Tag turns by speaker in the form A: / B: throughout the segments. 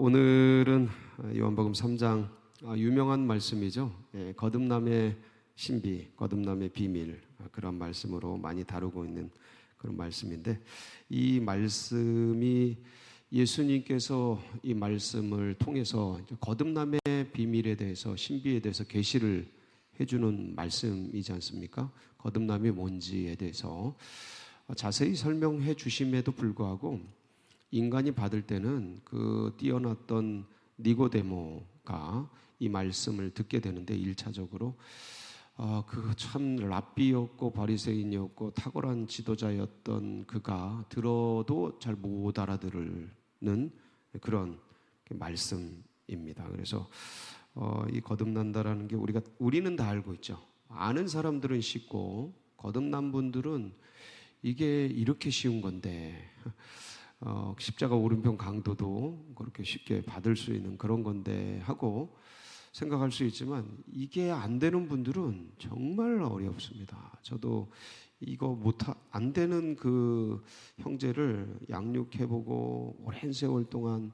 A: 오늘은 요한복음 3장 유명한 말씀이죠. 거듭남의 신비, 거듭남의 비밀, 그런 말씀으로 많이 다루고 있는 그런 말씀인데, 이 말씀이 예수님께서 이 말씀을 통해서 거듭남의 비밀에 대해서, 신비에 대해서 계시를 해주는 말씀이지 않습니까? 거듭남이 뭔지에 대해서 자세히 설명해 주심에도 불구하고 인간이 받을 때는 그 뛰어났던 니고데모가 이 말씀을 듣게 되는데, 1차적으로 그 참 랍비였고 바리새인이었고 탁월한 지도자였던 그가 들어도 잘 못 알아들는 그런 말씀입니다. 그래서 이 거듭난다라는 게 우리는 다 알고 있죠. 아는 사람들은 쉽고, 거듭난 분들은 이게 이렇게 쉬운 건데, 십자가 오른편 강도도 그렇게 쉽게 받을 수 있는 그런 건데 하고 생각할 수 있지만, 이게 안 되는 분들은 정말 어렵습니다. 저도 이거 안 되는 그 형제를 양육해보고 오랜 세월 동안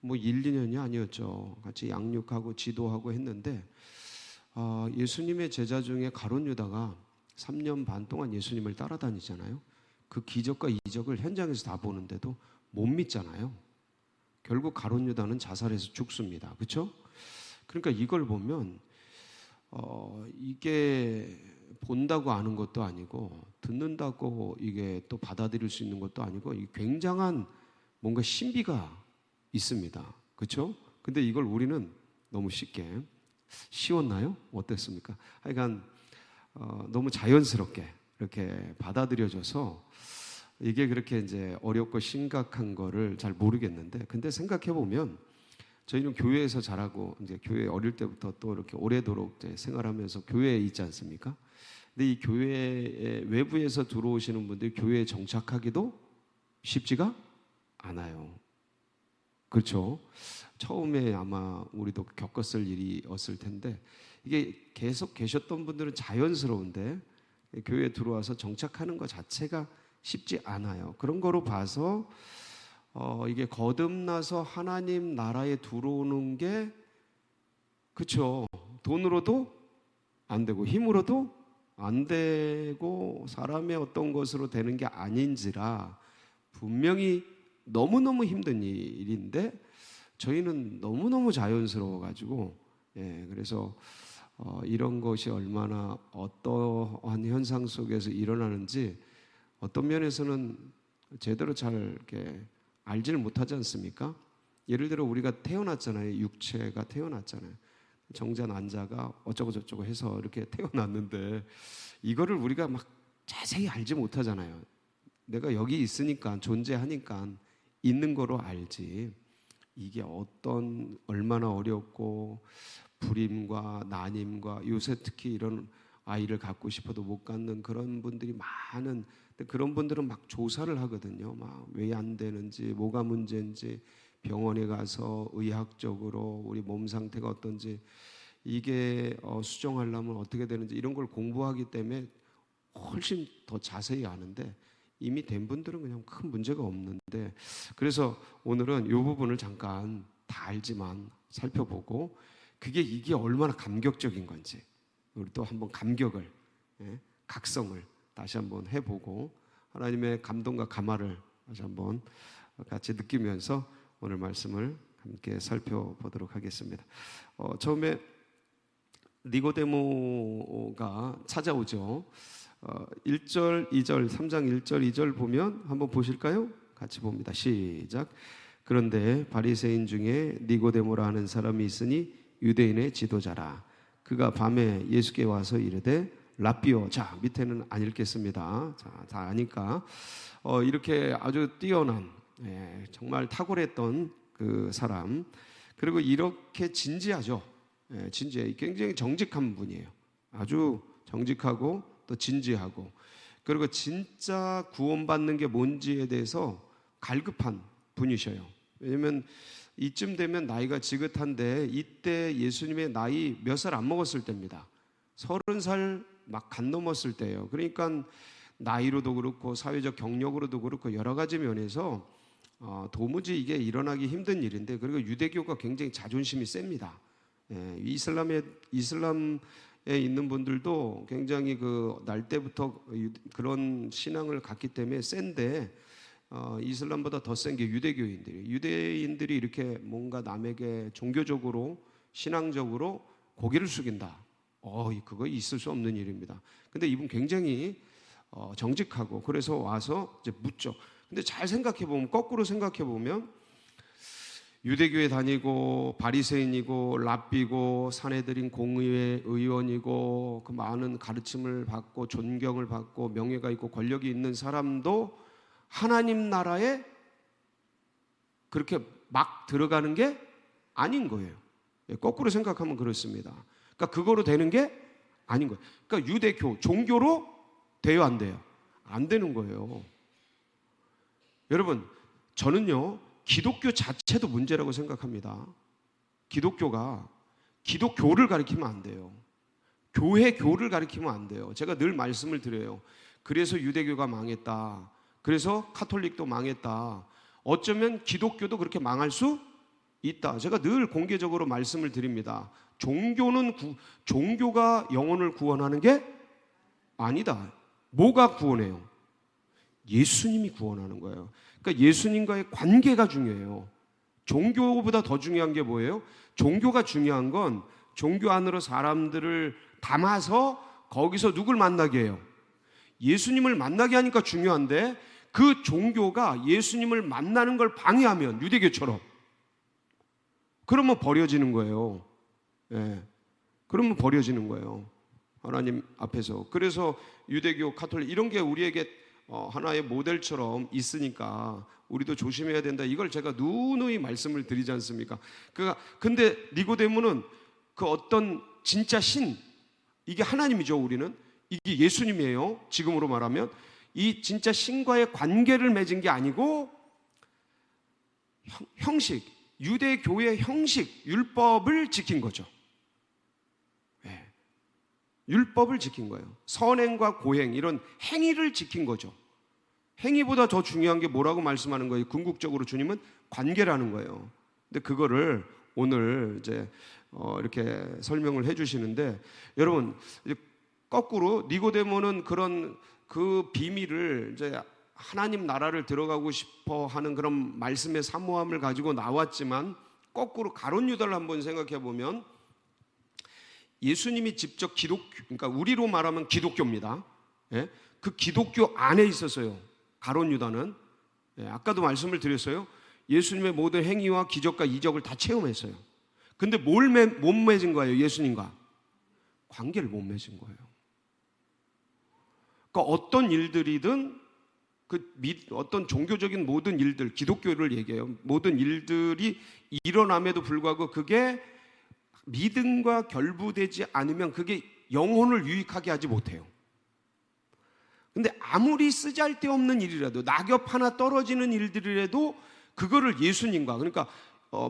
A: 1, 2년이 아니었죠. 같이 양육하고 지도하고 했는데, 예수님의 제자 중에 가룟 유다가 3년 반 동안 예수님을 따라다니잖아요. 그 기적과 이적을 현장에서 다 보는데도 못 믿잖아요. 결국 가룟 유다는 자살해서 죽습니다. 그렇죠? 그러니까 이걸 보면 이게 본다고 아는 것도 아니고, 듣는다고 이게 또 받아들일 수 있는 것도 아니고, 굉장한 뭔가 신비가 있습니다. 그렇죠? 근데 이걸 우리는 너무 쉽게, 쉬웠나요? 어땠습니까? 하여간 너무 자연스럽게 이렇게 받아들여져서 이게 그렇게 이제 어렵고 심각한 거를 잘 모르겠는데, 근데 생각해 보면 저희는 교회에서 자라고 이제 교회 어릴 때부터 또 이렇게 오래도록 이제 생활하면서 교회에 있지 않습니까? 근데 이 교회에 외부에서 들어오시는 분들이 교회에 정착하기도 쉽지가 않아요. 그렇죠? 처음에 아마 우리도 겪었을 일이었을 텐데, 이게 계속 계셨던 분들은 자연스러운데 교회에 들어와서 정착하는 것 자체가 쉽지 않아요. 그런 거로 봐서 이게 거듭나서 하나님 나라에 들어오는 게, 그렇죠, 돈으로도 안 되고 힘으로도 안 되고 사람의 어떤 것으로 되는 게 아닌지라 분명히 너무너무 힘든 일인데, 저희는 너무너무 자연스러워가지고, 그래서 이런 것이 얼마나 어떠한 현상 속에서 일어나는지 어떤 면에서는 제대로 잘 이렇게 알지를 못하지 않습니까? 예를 들어 우리가 태어났잖아요. 육체가 태어났잖아요. 정자 난자가 어쩌고 저쩌고 해서 이렇게 태어났는데, 이거를 우리가 막 자세히 알지 못하잖아요. 내가 여기 있으니까, 존재하니까 있는 거로 알지, 이게 얼마나 어렵고 불임과 난임과, 요새 특히 이런 아이를 갖고 싶어도 못 갖는 그런 분들이 많은, 그런 분들은 막 조사를 하거든요. 막 왜 안 되는지, 뭐가 문제인지, 병원에 가서 의학적으로 우리 몸 상태가 어떤지, 이게 수정하려면 어떻게 되는지, 이런 걸 공부하기 때문에 훨씬 더 자세히 아는데, 이미 된 분들은 그냥 큰 문제가 없는데, 그래서 오늘은 이 부분을 잠깐 다 알지만 살펴보고, 이게 얼마나 감격적인 건지 우리 또 한번 감격을, 각성을 다시 한번 해보고, 하나님의 감동과 감화를 다시 한번 같이 느끼면서 오늘 말씀을 함께 살펴보도록 하겠습니다. 처음에 니고데모가 찾아오죠. 1절, 2절, 3장 1절, 2절 보면 한번 보실까요? 같이 봅니다. 시작. 그런데 바리새인 중에 니고데모라 하는 사람이 있으니 유대인의 지도자라. 그가 밤에 예수께 와서 이르되 랍비오. 자, 밑에는 안 읽겠습니다. 자, 다 아니까 이렇게 아주 뛰어난, 정말 탁월했던 그 사람, 그리고 이렇게 진지하죠. 진지해. 굉장히 정직한 분이에요. 아주 정직하고 또 진지하고, 그리고 진짜 구원받는 게 뭔지에 대해서 갈급한 분이셔요. 왜냐하면 이쯤 되면 나이가 지긋한데, 이때 예수님의 나이 몇 살 안 먹었을 때입니다. 30살 막 간 넘었을 때예요. 그러니까 나이로도 그렇고 사회적 경력으로도 그렇고 여러 가지 면에서 도무지 이게 일어나기 힘든 일인데, 그리고 유대교가 굉장히 자존심이 셉니다. 이슬람에 있는 분들도 굉장히 그 날 때부터 그런 신앙을 갖기 때문에 센데, 이슬람보다 더 센 게 유대인들이 이렇게 뭔가 남에게 종교적으로 신앙적으로 고개를 숙인다. 그거 있을 수 없는 일입니다. 근데 이분 굉장히 정직하고, 그래서 와서 이제 묻죠. 근데 잘 생각해 보면, 거꾸로 생각해 보면, 유대교에 다니고 바리새인이고 랍비고 사내들인 공의회 의원이고 그 많은 가르침을 받고 존경을 받고 명예가 있고 권력이 있는 사람도 하나님 나라에 그렇게 막 들어가는 게 아닌 거예요. 거꾸로 생각하면 그렇습니다. 그러니까 그거로 되는 게 아닌 거예요. 그러니까 유대교 종교로 돼요, 안 돼요? 안 되는 거예요. 여러분, 저는요 기독교 자체도 문제라고 생각합니다. 기독교를 가리키면 안 돼요. 교회교를 가리키면 안 돼요. 제가 늘 말씀을 드려요. 그래서 유대교가 망했다. 그래서 카톨릭도 망했다. 어쩌면 기독교도 그렇게 망할 수 있다. 제가 늘 공개적으로 말씀을 드립니다. 종교가 영혼을 구원하는 게 아니다. 뭐가 구원해요? 예수님이 구원하는 거예요. 그러니까 예수님과의 관계가 중요해요. 종교보다 더 중요한 게 뭐예요? 종교가 중요한 건 종교 안으로 사람들을 담아서 거기서 누굴 만나게 해요? 예수님을 만나게 하니까 중요한데, 그 종교가 예수님을 만나는 걸 방해하면, 유대교처럼, 그러면 버려지는 거예요. 그러면 버려지는 거예요, 하나님 앞에서. 그래서 유대교, 카톨릭 이런 게 우리에게 하나의 모델처럼 있으니까 우리도 조심해야 된다. 이걸 제가 누누이 말씀을 드리지 않습니까? 근데 니고데모는 그 어떤 진짜 신, 이게 하나님이죠. 우리는 이게 예수님이에요. 지금으로 말하면 이 진짜 신과의 관계를 맺은 게 아니고 형식, 유대교의 형식, 율법을 지킨 거죠. 율법을 지킨 거예요. 선행과 고행, 이런 행위를 지킨 거죠. 행위보다 더 중요한 게 뭐라고 말씀하는 거예요? 궁극적으로 주님은 관계라는 거예요. 근데 그거를 오늘 이제 이렇게 설명을 해주시는데, 여러분 거꾸로 니고데모는 그런 그 비밀을 이제 하나님 나라를 들어가고 싶어 하는 그런 말씀의 사모함을 가지고 나왔지만, 거꾸로 가룟 유다를 한번 생각해 보면, 예수님이 직접 그러니까 우리로 말하면 기독교입니다. 그 기독교 안에 있었어요. 가룟 유다는. 아까도 말씀을 드렸어요. 예수님의 모든 행위와 기적과 이적을 다 체험했어요. 근데 못 맺은 거예요, 예수님과? 관계를 못 맺은 거예요. 그러니까 어떤 일들이든, 어떤 종교적인 모든 일들, 기독교를 얘기해요. 모든 일들이 일어남에도 불구하고 그게 믿음과 결부되지 않으면 그게 영혼을 유익하게 하지 못해요. 근데 아무리 쓰잘데없는 일이라도, 낙엽 하나 떨어지는 일들이라도 그거를 예수님과, 그러니까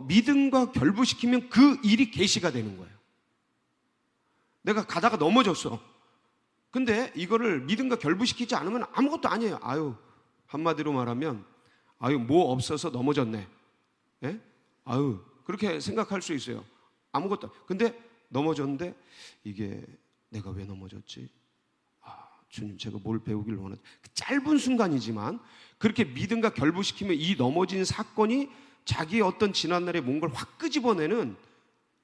A: 믿음과 결부시키면 그 일이 계시가 되는 거예요. 내가 가다가 넘어졌어. 근데 이거를 믿음과 결부시키지 않으면 아무것도 아니에요. 한마디로 말하면 뭐 없어서 넘어졌네. 그렇게 생각할 수 있어요. 아무것도. 근데 넘어졌는데, 이게 내가 왜 넘어졌지? 주님, 제가 뭘 배우길 원하지? 짧은 순간이지만 그렇게 믿음과 결부시키면 이 넘어진 사건이 자기의 어떤 지난날의 뭔가를 확 끄집어내는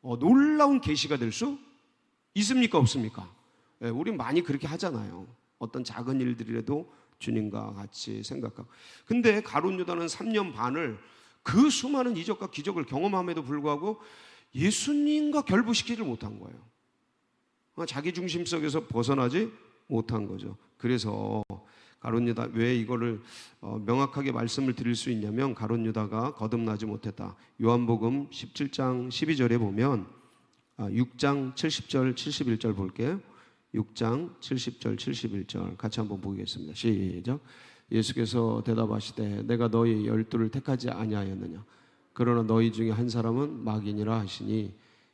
A: 놀라운 계시가 될 수 있습니까? 없습니까? 우린 많이 그렇게 하잖아요. 어떤 작은 일들이라도 주님과 같이 생각하고. 근데 가룟 유다는 3년 반을 그 수많은 이적과 기적을 경험함에도 불구하고 예수님과 결부시키지 못한 거예요. 자기 중심 속에서 벗어나지 못한 거죠. 그래서 가룟 유다, 왜 이거를 명확하게 말씀을 드릴 수 있냐면, 가룟 유다가 거듭나지 못했다. 요한복음 17장 12절에 보면, 6장 70절 71절 볼게요. 6장 70절 71절 같이 한번 보겠습니다. 시작. 예수께서 대답하시되 내가 너희 12를 택하지 아니하였느냐? 그러나 너희 중에 한 사람은 마귀니라 하시니,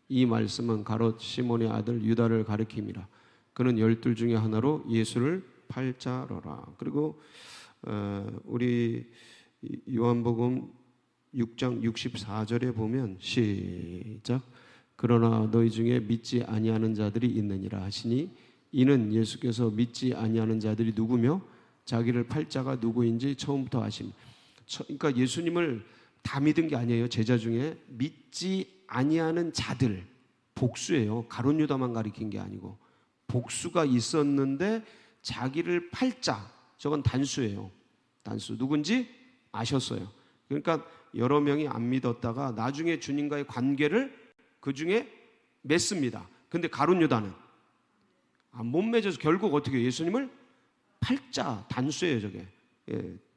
A: 이 말씀은 가롯 시몬의 아들 유다를 가리킴이라. 그는 12 중에 하나로 예수를 팔자러라. 그리고 우리 요한복음 6장 64절에 보면 시작. 그러나 너희 중에 믿지 아니하는 자들이 있느니라 하시니 이는 예수께서 믿지 아니하는 자들이 누구며 자기를 팔 자가 누구인지 처음부터 아심. 그러니까 예수님을 다 믿은 게 아니에요. 제자 중에 믿지 아니하는 자들, 복수예요. 가룟 유다만 가리킨 게 아니고 복수가 있었는데 자기를 팔 자, 저건 단수예요. 단수. 누군지 아셨어요. 그러니까 여러 명이 안 믿었다가 나중에 주님과의 관계를 그 중에 맺습니다. 근데 가룟 유다는 못 맺어서 결국 어떻게 예수님을 팔자, 단수예요. 저게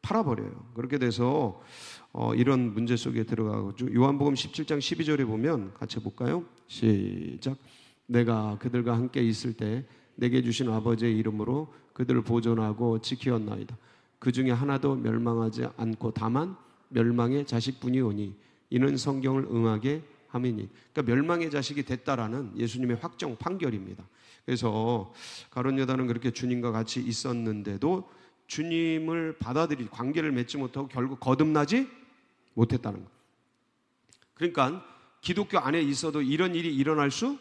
A: 팔아버려요. 그렇게 돼서 이런 문제 속에 들어가고, 요한복음 17장 12절에 보면 같이 볼까요? 시작. 내가 그들과 함께 있을 때 내게 주신 아버지의 이름으로 그들을 보존하고 지키었나이다. 그 중에 하나도 멸망하지 않고 다만 멸망의 자식뿐이 오니 이는 성경을 응하게 함이니. 그러니까 멸망의 자식이 됐다라는 예수님의 확정 판결입니다. 그래서 가룟 유다는 그렇게 주님과 같이 있었는데도 주님을 받아들일 관계를 맺지 못하고 결국 거듭나지 못했다는 것. 그러니까 기독교 안에 있어도 이런 일이 일어날 수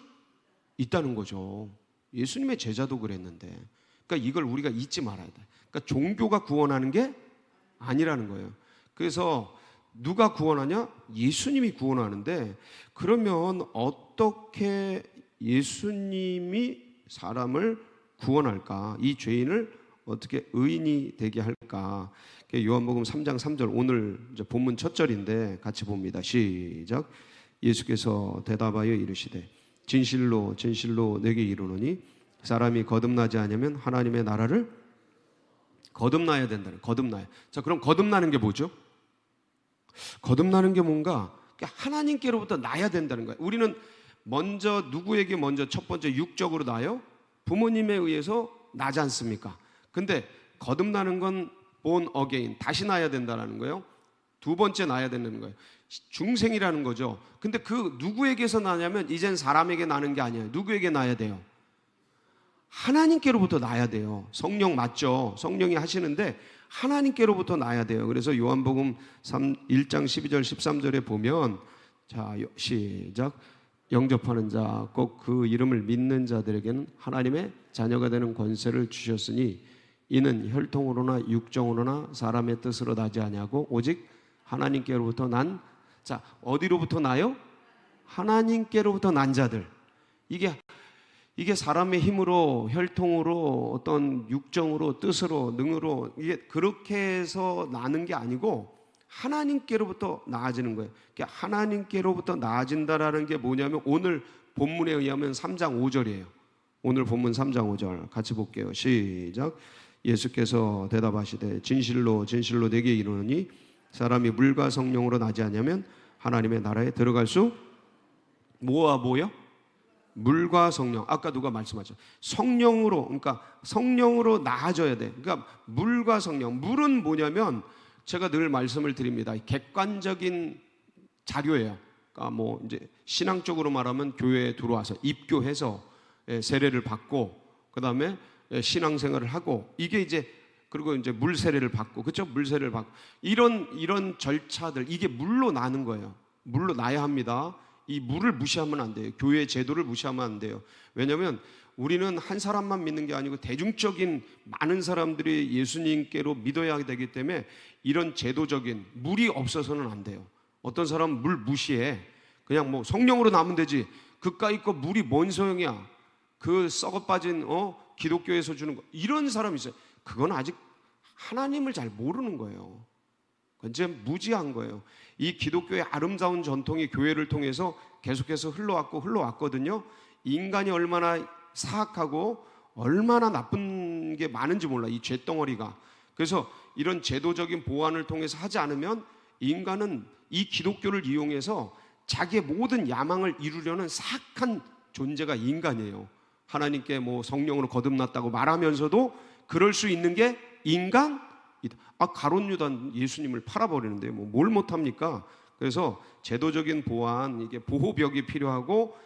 A: 있다는 거죠. 예수님의 제자도 그랬는데. 그러니까 이걸 우리가 잊지 말아야 돼. 그러니까 종교가 구원하는 게 아니라는 거예요. 그래서 누가 구원하냐? 예수님이 구원하는데, 그러면 어떻게 예수님이 사람을 구원할까? 이 죄인을 어떻게 의인이 되게 할까? 요한복음 3장 3절, 오늘 이제 본문 첫 절인데 같이 봅니다. 시작. 예수께서 대답하여 이르시되 진실로 진실로 내게 이르노니 사람이 거듭나지 않으면 하나님의 나라를 거듭나야 된다는. 거듭나야. 자, 그럼 거듭나는 게 뭐죠? 거듭나는 게 뭔가 하나님께로부터 나야 된다는 거예요. 우리는 먼저 누구에게 먼저 첫 번째 육적으로 나요? 부모님에 의해서 나지 않습니까? 근데 거듭나는 건 born again, 다시 나야 된다는 거예요. 두 번째 나야 된다는 거예요. 중생이라는 거죠. 근데 그 누구에게서 나냐면 이젠 사람에게 나는 게 아니에요. 누구에게 나야 돼요? 하나님께로부터 나야 돼요. 성령 맞죠? 성령이 하시는데 하나님께로부터 나야 돼요. 그래서 요한복음 1장 12절 13절에 보면, 자, 시작. 영접하는 자, 꼭 그 이름을 믿는 자들에게는 하나님의 자녀가 되는 권세를 주셨으니 이는 혈통으로나 육정으로나 사람의 뜻으로 나지 아니하고 오직 하나님께로부터 난. 자, 어디로부터 나요? 하나님께로부터 난 자들. 이게 사람의 힘으로, 혈통으로, 어떤 육정으로, 뜻으로, 능으로 이게 그렇게 해서 나는 게 아니고 하나님께로부터 나아지는 거예요. 그러니까 하나님께로부터 나아진다라는 게 뭐냐면 오늘 본문에 의하면 3장 5절이에요. 오늘 본문 3장 5절 같이 볼게요. 시작. 예수께서 대답하시되 진실로 진실로 내게 이르노니 사람이 물과 성령으로 나지 않으면 하나님의 나라에 들어갈 수. 뭐요? 물과 성령. 아까 누가 말씀하셨죠? 성령으로. 그러니까 성령으로 나아져야 돼. 그러니까 물과 성령. 물은 뭐냐면 제가 늘 말씀을 드립니다. 객관적인 자료예요. 그러니까 뭐 이제 신앙적으로 말하면 교회에 들어와서 입교해서 세례를 받고 그다음에 신앙생활을 하고 이게 이제 그리고 이제 물 세례를 받고 그렇죠? 물 세례를 받고 이런 절차들 이게 물로 나는 거예요. 물로 나야 합니다. 이 물을 무시하면 안 돼요. 교회 제도를 무시하면 안 돼요. 왜냐하면 우리는 한 사람만 믿는 게 아니고 대중적인 많은 사람들이 예수님께로 믿어야 되기 때문에 이런 제도적인 물이 없어서는 안 돼요. 어떤 사람은 물 무시해. 그냥 뭐 성령으로 나면 되지. 그까이 거 물이 뭔 소용이야. 그 썩어 빠진 기독교에서 주는 거. 이런 사람이 있어요. 그건 아직 하나님을 잘 모르는 거예요. 이제 무지한 거예요. 이 기독교의 아름다운 전통이 교회를 통해서 계속해서 흘러왔거든요. 인간이 얼마나 사악하고 얼마나 나쁜 게 많은지 몰라, 이 죄덩어리가. 그래서 이런 제도적인 보완을 통해서 하지 않으면 인간은 이 기독교를 이용해서 자기의 모든 야망을 이루려는 사악한 존재가 인간이에요. 하나님께 뭐 성령으로 거듭났다고 말하면서도 그럴 수 있는 게 인간이다. 가룟 유다는 예수님을 팔아버리는데 뭘 못합니까? 그래서 제도적인 보완, 이게 보호벽이 필요하고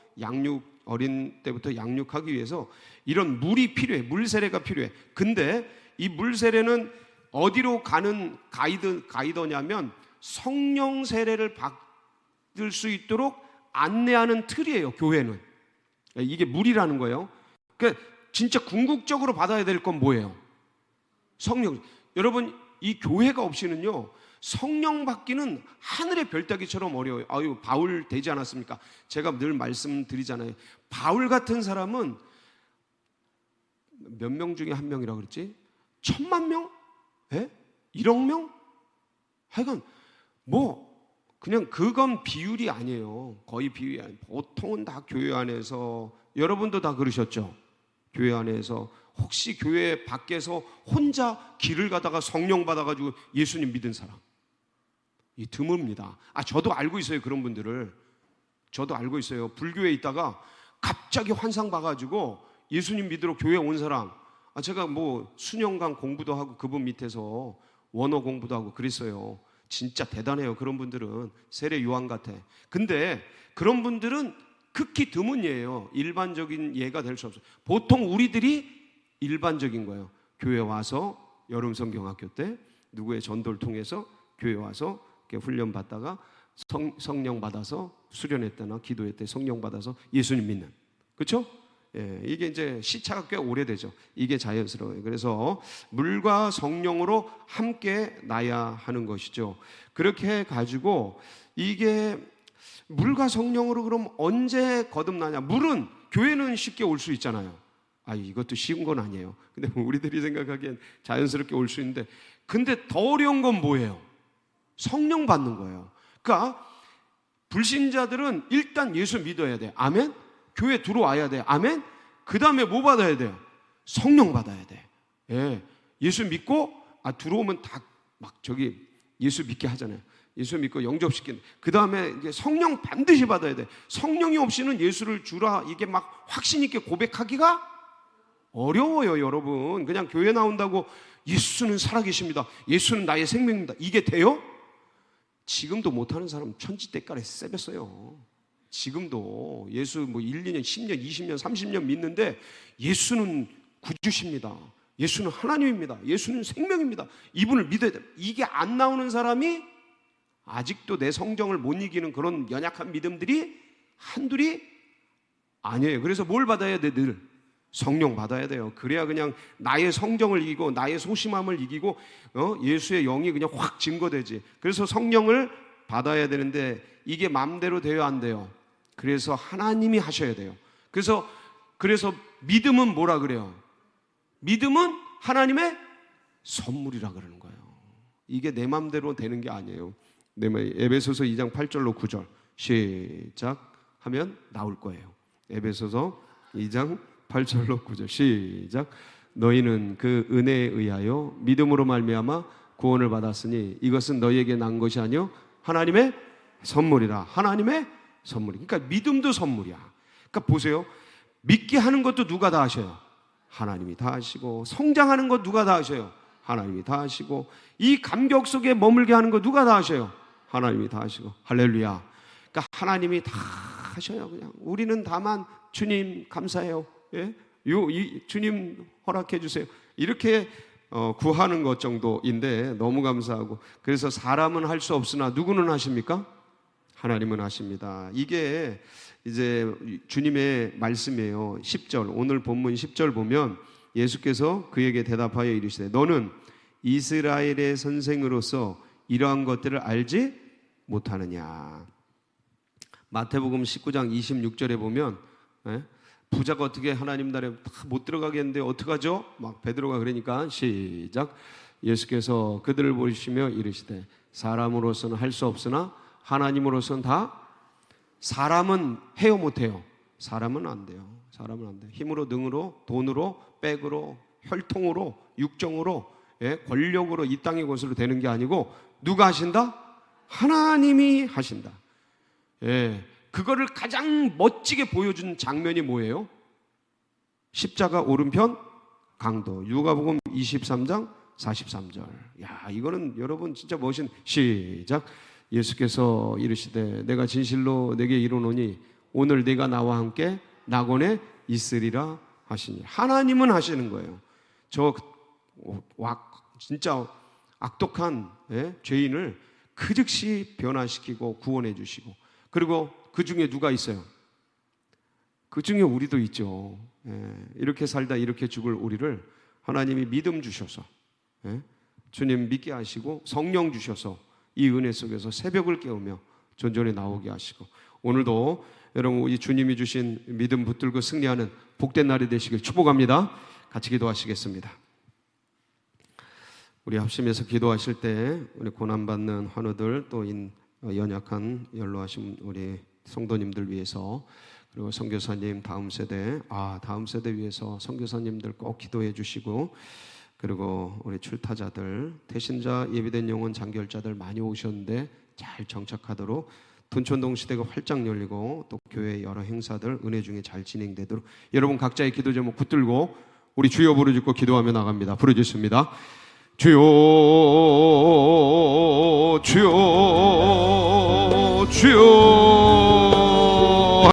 A: 어린 때부터 양육하기 위해서 이런 물이 필요해. 물 세례가 필요해. 근데 이 물 세례는 어디로 가는 가이더냐면 성령 세례를 받을 수 있도록 안내하는 틀이에요. 교회는 이게 물이라는 거예요. 그러니까 진짜 궁극적으로 받아야 될 건 뭐예요? 성령. 여러분, 이 교회가 없이는요, 성령 받기는 하늘의 별따기처럼 어려워요. 아유, 바울 되지 않았습니까? 제가 늘 말씀드리잖아요. 바울 같은 사람은 몇 명 중에 한 명이라고 그랬지? 1000만 명? 1억 명? 하여간 그냥 그건 비율이 아니에요. 거의 비율이 아니에요. 보통은 다 교회 안에서, 여러분도 다 그러셨죠? 교회 안에서, 혹시 교회 밖에서 혼자 길을 가다가 성령 받아가지고 예수님 믿은 사람, 이 드뭅니다. 저도 알고 있어요. 그런 분들을 저도 알고 있어요. 불교에 있다가 갑자기 환상 봐가지고 예수님 믿으러 교회 온 사람, 제가 수년간 공부도 하고 그분 밑에서 원어 공부도 하고 그랬어요. 진짜 대단해요. 그런 분들은 세례 요한 같아. 근데 그런 분들은 극히 드문 예예요. 일반적인 예가 될 수 없어요. 보통 우리들이 일반적인 거예요. 교회 와서 여름 성경학교 때 누구의 전도를 통해서 교회 와서 훈련 받다가 성령 받아서 수련했다나 기도했대 성령 받아서 예수님 믿는, 그렇죠? 이게 이제 시차가 꽤 오래되죠. 이게 자연스러워요. 그래서 물과 성령으로 함께 나야 하는 것이죠. 그렇게 가지고 이게 물과 성령으로 그럼 언제 거듭나냐? 물은 교회는 쉽게 올 수 있잖아요. 이것도 쉬운 건 아니에요. 근데 우리들이 생각하기엔 자연스럽게 올 수 있는데, 근데 더 어려운 건 뭐예요? 성령 받는 거예요. 그러니까 불신자들은 일단 예수 믿어야 돼. 아멘? 교회 들어와야 돼. 아멘? 그 다음에 뭐 받아야 돼요? 성령 받아야 돼. 예수 믿고 들어오면 다 막 예수 믿게 하잖아요. 예수 믿고 영접시키는. 그 다음에 이제 성령 반드시 받아야 돼. 성령이 없이는 예수를 주라 이게 막 확신 있게 고백하기가 어려워요, 여러분. 그냥 교회 나온다고 예수는 살아계십니다. 예수는 나의 생명입니다. 이게 돼요? 지금도 못하는 사람 천지 때깔에 세뱃어요. 지금도 예수 1, 2년, 10년, 20년, 30년 믿는데 예수는 구주십니다. 예수는 하나님입니다. 예수는 생명입니다. 이분을 믿어야 돼. 이게 안 나오는 사람이 아직도 내 성정을 못 이기는 그런 연약한 믿음들이 한둘이 아니에요. 그래서 뭘 받아야 돼? 늘 성령 받아야 돼요. 그래야 그냥 나의 성정을 이기고 나의 소심함을 이기고 예수의 영이 그냥 확 증거되지. 그래서 성령을 받아야 되는데 이게 마음대로 돼요, 안 돼요? 그래서 하나님이 하셔야 돼요. 그래서 믿음은 뭐라 그래요? 믿음은 하나님의 선물이라 그러는 거예요. 이게 내 마음대로 되는 게 아니에요. 에베소서 2장 8절로 9절 시작 하면 나올 거예요. 에베소서 2장 8절로 9절 시작. 너희는 그 은혜에 의하여 믿음으로 말미암아 구원을 받았으니 이것은 너희에게 난 것이 아니요 하나님의 선물이라. 하나님의 선물이. 그러니까 믿음도 선물이야. 그러니까 보세요. 믿게 하는 것도 누가 다 하셔요? 하나님이 다 하시고, 성장하는 것 누가 다 하셔요? 하나님이 다 하시고, 이 감격 속에 머물게 하는 것 누가 다 하셔요? 하나님이 다 하시고. 할렐루야. 그러니까 하나님이 다 하셔요. 그냥 우리는 다만 주님 감사해요. 주님 허락해 주세요. 이렇게 구하는 것 정도인데 너무 감사하고. 그래서 사람은 할 수 없으나 누구는 하십니까? 하나님은 하십니다. 이게 이제 주님의 말씀이에요. 10절, 오늘 본문 10절 보면 예수께서 그에게 대답하여 이르시되 너는 이스라엘의 선생으로서 이러한 것들을 알지 못하느냐. 마태복음 19장 26절에 보면 부자가 어떻게 하나님 나라에 못 들어가겠는데 어떡하죠? 막 베드로가 그러니까 시작. 예수께서 그들을 보시며 이르시되 사람으로서는 할 수 없으나 하나님으로서는 다. 사람은 해요, 못해요? 사람은 안 돼요. 사람은 안 돼요. 힘으로, 능으로, 돈으로, 백으로, 혈통으로, 육정으로, 권력으로 이 땅의 것으로 되는 게 아니고 누가 하신다? 하나님이 하신다. 그거를 가장 멋지게 보여준 장면이 뭐예요? 십자가 오른편 강도. 누가복음 23장 43절. 야, 이거는 여러분 진짜 멋진. 시작. 예수께서 이르시되 내가 진실로 내게 이르노니 오늘 네가 나와 함께 낙원에 있으리라 하시니. 하나님은 하시는 거예요. 진짜 악독한 죄인을 그 즉시 변화시키고 구원해 주시고, 그리고 그 중에 누가 있어요? 그 중에 우리도 있죠. 이렇게 살다 이렇게 죽을 우리를 하나님이 믿음 주셔서, 주님 믿게 하시고 성령 주셔서 이 은혜 속에서 새벽을 깨우며 전전에 나오게 하시고, 오늘도 여러분 이 주님이 주신 믿음 붙들고 승리하는 복된 날이 되시길 축복합니다. 같이 기도하시겠습니다. 우리 합심해서 기도하실 때 우리 고난받는 환우들, 또 연약한 연로하신 우리 성도님들 위해서, 그리고 선교사님 다음 세대 위해서 선교사님들 꼭 기도해 주시고, 그리고 우리 출타자들, 태신자, 예비된 영혼, 장결자들 많이 오셨는데 잘 정착하도록, 둔촌동 시대가 활짝 열리고 또 교회 여러 행사들 은혜 중에 잘 진행되도록 여러분 각자의 기도 제목 붙들고 우리 주여 부르짖고 기도하며 나갑니다. 부르짖습니다. 주여 주여 주여